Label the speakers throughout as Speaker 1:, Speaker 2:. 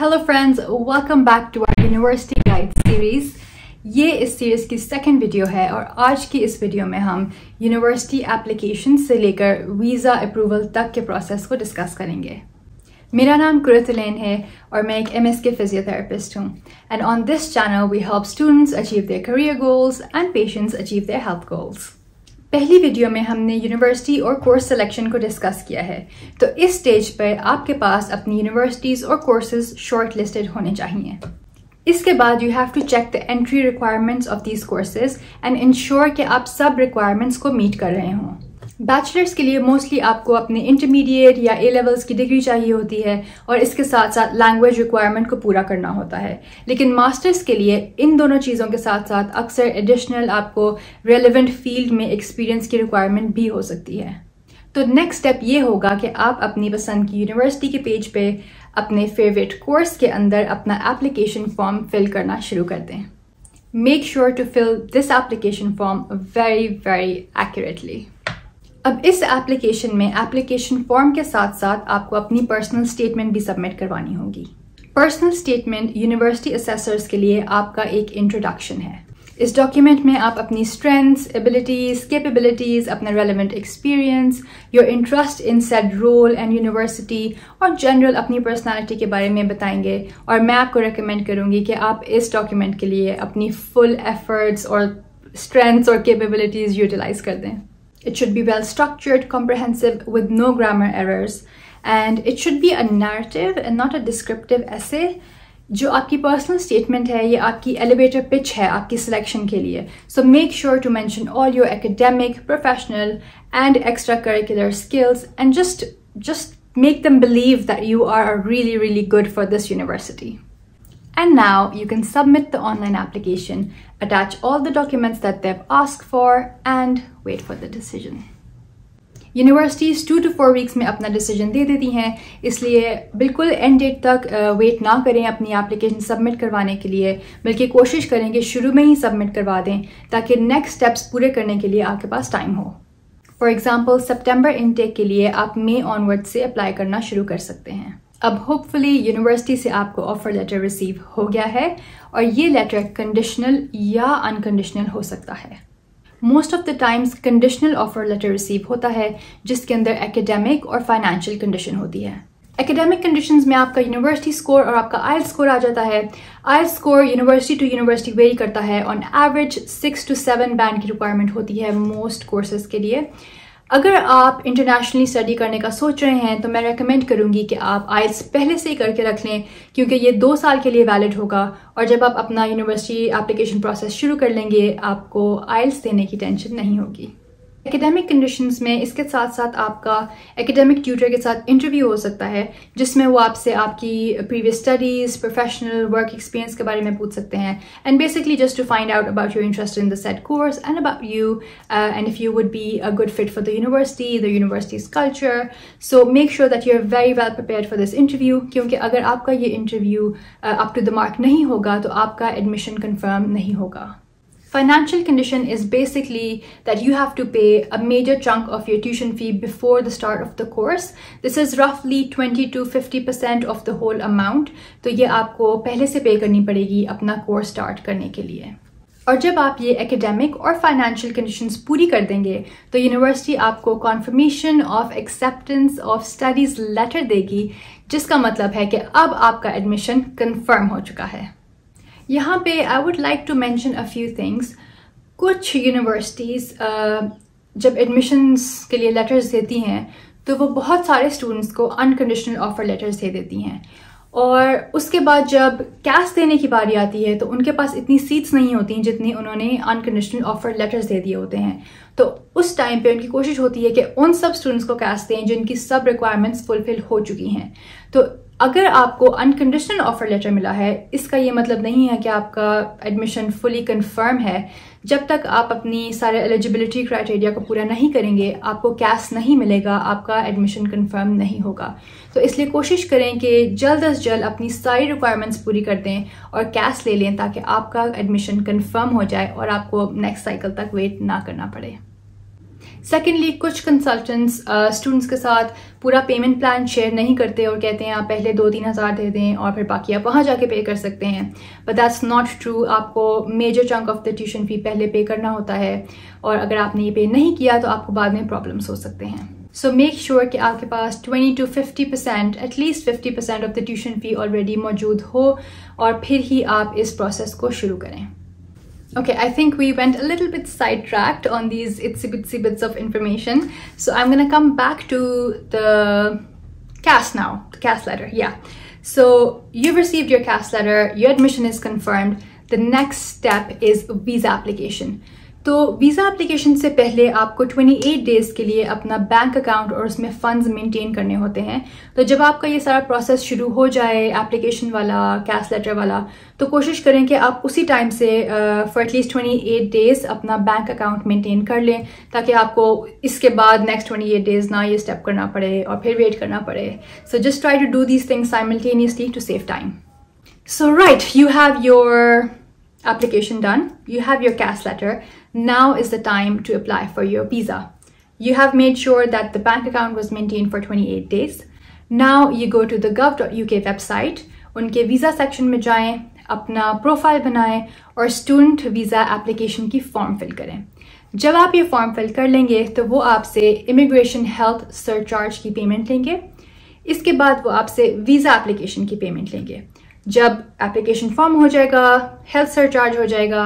Speaker 1: Hello friends, welcome back to our University Guide series। ये इस series की second video है और आज की इस वीडियो में हम यूनिवर्सिटी एप्लीकेशन से लेकर वीज़ा अप्रूवल तक के प्रोसेस को डिस्कस करेंगे। मेरा नाम कुरतुलैन है और मैं एक MSc फिजियोथेरेपिस्ट हूँ and on this channel we help students achieve their career goals and patients achieve their health goals. पहली वीडियो में हमने यूनिवर्सिटी और कोर्स सिलेक्शन को डिस्कस किया है, तो इस स्टेज पर आपके पास अपनी यूनिवर्सिटीज़ और कोर्सेज शॉर्ट लिस्टेड होने चाहिए। इसके बाद you have to check the entry requirements of these courses and ensure कि आप सब रिक्वायरमेंट्स को मीट कर रहे हों। बैचलर्स के लिए मोस्टली आपको अपने इंटरमीडिएट या A लेवल्स की डिग्री चाहिए होती है और इसके साथ साथ लैंग्वेज रिक्वायरमेंट को पूरा करना होता है, लेकिन मास्टर्स के लिए इन दोनों चीज़ों के साथ साथ अक्सर एडिशनल आपको रेलेवेंट फील्ड में एक्सपीरियंस की रिक्वायरमेंट भी हो सकती है। तो नेक्स्ट स्टेप ये होगा कि आप अपनी पसंद की यूनिवर्सिटी के पेज पे अपने फेवरेट कोर्स के अंदर अपना एप्लीकेशन फॉर्म फिल करना शुरू कर दें। Make sure to fill this application form very accurately. अब इस एप्लीकेशन में एप्लीकेशन फॉर्म के साथ साथ आपको अपनी पर्सनल स्टेटमेंट भी सबमिट करवानी होगी। पर्सनल स्टेटमेंट यूनिवर्सिटी असेसर्स के लिए आपका एक इंट्रोडक्शन है। इस डॉक्यूमेंट में आप अपनी स्ट्रेंथ्स, एबिलिटीज, कैपेबिलिटीज, अपना relevant experience, your interest in said role and university और जनरल अपनी पर्सनालिटी के बारे में बताएंगे। और मैं आपको रिकमेंड करूंगी कि आप इस डॉक्यूमेंट के लिए अपनी फुल एफर्ट्स और स्ट्रेंथ्स और कैपेबिलिटीज यूटिलाइज कर दें। It should be well structured, comprehensive, with no grammar errors, and it should be a narrative and not a descriptive essay. जो आपकी पर्सनल स्टेटमेंट है ये आपकी एलिवेटर पिच है आपकी सिलेक्शन के लिए। So make sure to mention all your academic, professional, and extracurricular skills, and just make them believe that you are really good for this university. And now you can submit the online application, attach all the documents that they've asked for, and wait for the decision. Universities 2 to 4 weeks में अपना decision दे देती हैं, इसलिए बिल्कुल and date तक wait ना करें अपनी एप्लीकेशन सबमिट करवाने के लिए, बल्कि कोशिश करें कि शुरू में ही सबमिट करवा दें ताकि नेक्स्ट स्टेप्स पूरे करने के लिए आपके पास टाइम हो। फॉर एग्जाम्पल सितंबर इनटेक के लिए आप मई ऑनवर्ड से अप्लाई करना शुरू कर सकते हैं। अब होपफुली यूनिवर्सिटी से आपको ऑफर लेटर रिसीव हो गया है और ये लेटर कंडीशनल या अनकंडीशनल हो सकता है। Most of the times conditional offer letter receive होता है जिसके अंदर एकेडमिक और फाइनेंशियल कंडीशन होती है। एकेडमिक कंडीशंस में आपका यूनिवर्सिटी स्कोर और आपका आइल्स स्कोर आ जाता है। IELTS score university to university vary करता है। ऑन एवरेज 6 to 7 बैंड की रिक्वायरमेंट होती है मोस्ट कोर्सेज के लिए। अगर आप इंटरनेशनली स्टडी करने का सोच रहे हैं तो मैं रेकमेंड करूंगी कि आप आइल्स पहले से ही करके रख लें, क्योंकि ये 2 साल के लिए वैलिड होगा और जब आप अपना यूनिवर्सिटी एप्लीकेशन प्रोसेस शुरू कर लेंगे आपको आइल्स देने की टेंशन नहीं होगी। एकेडमिक कंडीशंस में इसके साथ साथ आपका एकेडमिक ट्यूटर के साथ इंटरव्यू हो सकता है जिसमें वो आपसे आपकी previous studies, professional work experience के बारे में पूछ सकते हैं and basically just to find out about your interest in the set course and about you and if you would be a good fit for the university's culture. So make sure that you are very well prepared for this interview, क्योंकि अगर आपका ये interview up to the mark नहीं होगा तो आपका admission confirm नहीं होगा। Financial condition is basically that you have to pay a major chunk of your tuition fee before the start of the course. This is roughly 20 to 50% of the whole amount. तो ये आपको पहले से पे करनी पड़ेगी अपना कोर्स स्टार्ट करने के लिए। और जब आप ये एकेडमिक और फाइनेंशियल कंडीशंस पूरी कर देंगे तो यूनिवर्सिटी आपको confirmation of acceptance of studies letter देगी, जिसका मतलब है कि अब आपका एडमिशन कन्फर्म हो चुका है। यहाँ पे I would like to mention a few things. कुछ यूनिवर्सिटीज़ जब एडमिशन्स के लिए लेटर्स देती हैं तो वो बहुत सारे स्टूडेंट्स को अनकंडीशनल ऑफर लेटर्स दे देती हैं और उसके बाद जब कैस देने की बारी आती है तो उनके पास इतनी सीट्स नहीं होती जितनी उन्होंने अनकंडीशनल ऑफर लेटर्स दे दिए होते हैं। तो उस टाइम पे उनकी कोशिश होती है कि उन सब स्टूडेंट्स को कैस दें जिनकी सब रिक्वायरमेंट्स फुलफिल हो चुकी हैं। तो अगर आपको अनकंडीशनल ऑफर लेटर मिला है इसका ये मतलब नहीं है कि आपका एडमिशन फुली कंफर्म है। जब तक आप अपनी सारे एलिजिबिलिटी क्राइटेरिया को पूरा नहीं करेंगे आपको कैस नहीं मिलेगा, आपका एडमिशन कंफर्म नहीं होगा। तो इसलिए कोशिश करें कि जल्द अज जल्द अपनी सारी रिक्वायरमेंट्स पूरी कर दें और कैस ले लें ताकि आपका एडमिशन कंफर्म हो जाए और आपको नेक्स्ट साइकिल तक वेट ना करना पड़े। सेकेंडली, कुछ कंसल्टेंट्स स्टूडेंट्स के साथ पूरा पेमेंट प्लान शेयर नहीं करते और कहते हैं आप पहले 2-3 हज़ार दे दें और फिर बाकी आप वहाँ जाके पे कर सकते हैं, बट दैट्स नॉट ट्रू। आपको major chunk of the tuition fee पहले पे करना होता है और अगर आपने ये पे नहीं किया तो आपको बाद में प्रॉब्लम्स हो सकते हैं। सो मेक श्योर कि आपके पास 20 to 50%, at least 50% of the tuition fee already मौजूद हो और फिर ही आप इस प्रोसेस को शुरू करें। Okay, I think we went a little bit sidetracked on these itsy bitsy bits of information. So I'm going to come back to the CAS now, the CAS letter. Yeah. So you've received your CAS letter, your admission is confirmed. The next step is visa application. तो visa application से पहले आपको 28 days के लिए अपना bank account और उसमें funds maintain करने होते हैं। तो जब आपका ये सारा प्रोसेस शुरू हो जाए, एप्लीकेशन वाला, कैश लेटर वाला, तो कोशिश करें कि आप उसी टाइम से फॉर एटलीस्ट 28 डेज अपना बैंक अकाउंट मेंटेन कर लें, ताकि आपको इसके बाद नेक्स्ट 28 डेज ना ये स्टेप करना पड़े और फिर वेट करना पड़े। So just try to do these things simultaneously to save time. So right, you have your application done, you have your CAS letter. Now is the time to apply for your visa. You have made sure that the bank account was maintained for 28 days. Now you go to the gov.uk website, उनके visa section में जाएं, अपना profile बनाएं और student visa application की form fill करें। जब आप ये फॉर्म फिल कर लेंगे तो वो आपसे इमिग्रेशन हेल्थ सरचार्ज की पेमेंट लेंगे। इसके बाद वो आपसे वीज़ा एप्लीकेशन की पेमेंट लेंगे। जब एप्लीकेशन फॉर्म हो जाएगा, हेल्थ सरचार्ज हो जाएगा,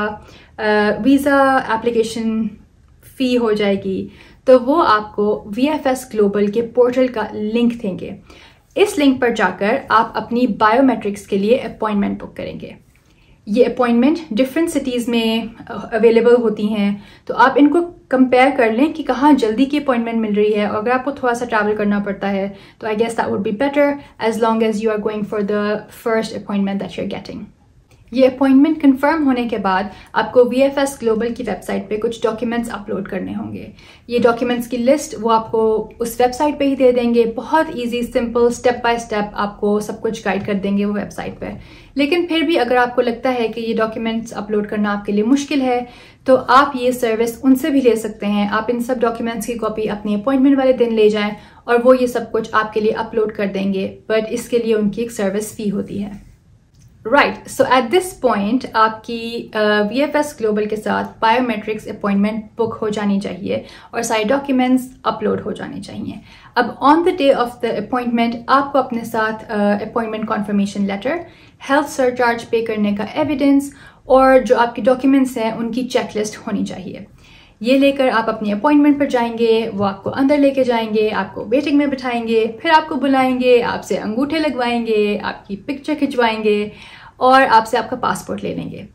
Speaker 1: वीज़ा एप्लीकेशन फ़ी हो जाएगी, तो वो आपको VFS ग्लोबल के पोर्टल का लिंक देंगे। इस लिंक पर जाकर आप अपनी बायोमेट्रिक्स के लिए अपॉइंटमेंट बुक करेंगे। ये अपॉइंटमेंट डिफरेंट सिटीज़ में अवेलेबल होती हैं, तो आप इनको कंपेयर कर लें कि कहाँ जल्दी की अपॉइंटमेंट मिल रही है। और अगर आपको थोड़ा सा ट्रैवल करना पड़ता है तो I guess that would be better, as long as you are going for the first appointment that you are getting. ये अपॉइंटमेंट कंफर्म होने के बाद आपको VFS ग्लोबल की वेबसाइट पे कुछ डॉक्यूमेंट्स अपलोड करने होंगे। ये डॉक्यूमेंट्स की लिस्ट वो आपको उस वेबसाइट पे ही दे देंगे। बहुत easy, simple, step by step आपको सब कुछ गाइड कर देंगे वो वेबसाइट पे। लेकिन फिर भी अगर आपको लगता है कि ये डॉक्यूमेंट्स अपलोड करना आपके लिए मुश्किल है तो आप ये सर्विस उनसे भी ले सकते हैं। आप इन सब डॉक्यूमेंट्स की कॉपी अपनी अपॉइंटमेंट वाले दिन ले जाएं और वो ये सब कुछ आपके लिए अपलोड कर देंगे, बट इसके लिए उनकी एक सर्विस फी होती है। Right, so at this point आपकी VFS ग्लोबल के साथ बायोमेट्रिक्स अपॉइंटमेंट बुक हो जानी चाहिए और सारे डॉक्यूमेंट्स अपलोड हो जाने चाहिए। अब on the day of the appointment आपको अपने साथ appointment confirmation letter, health surcharge pay करने का एविडेंस और जो आपके डॉक्यूमेंट्स हैं उनकी चेकलिस्ट होनी चाहिए। ये लेकर आप अपनी अपॉइंटमेंट पर जाएंगे, वो आपको अंदर लेके जाएंगे, आपको वेटिंग में बिठाएंगे, फिर आपको बुलाएंगे, आपसे अंगूठे लगवाएंगे, आपकी पिक्चर खिंचवाएंगे और आपसे आपका पासपोर्ट ले लेंगे।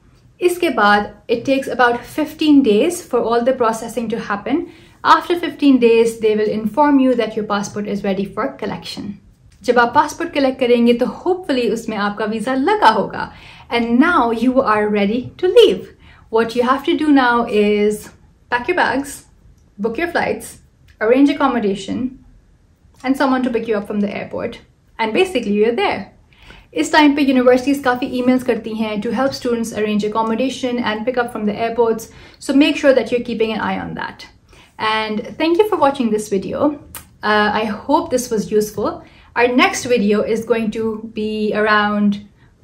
Speaker 1: इसके बाद it takes about 15 days for all the processing to happen. After 15 days they will inform you that your passport is ready for collection. जब आप पासपोर्ट कलेक्ट करेंगे तो होपफुली उसमें आपका वीज़ा लगा होगा and now you are ready to leave. What you have to do now is pack your bags, book your flights, arrange accommodation, and someone to pick you up from the airport. And basically, you're there. इस time पे universities काफ़ी emails करती हैं to help students arrange accommodation and pick up from the airports. So make sure that you're keeping an eye on that. And thank you for watching this video. I hope this was useful. Our next video is going to be around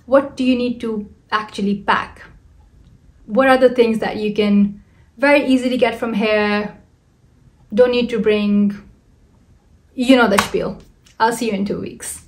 Speaker 1: what do you need to actually pack? What are the things that you can very easily get from here, don't need to bring, you know the spiel. I'll see you in 2 weeks.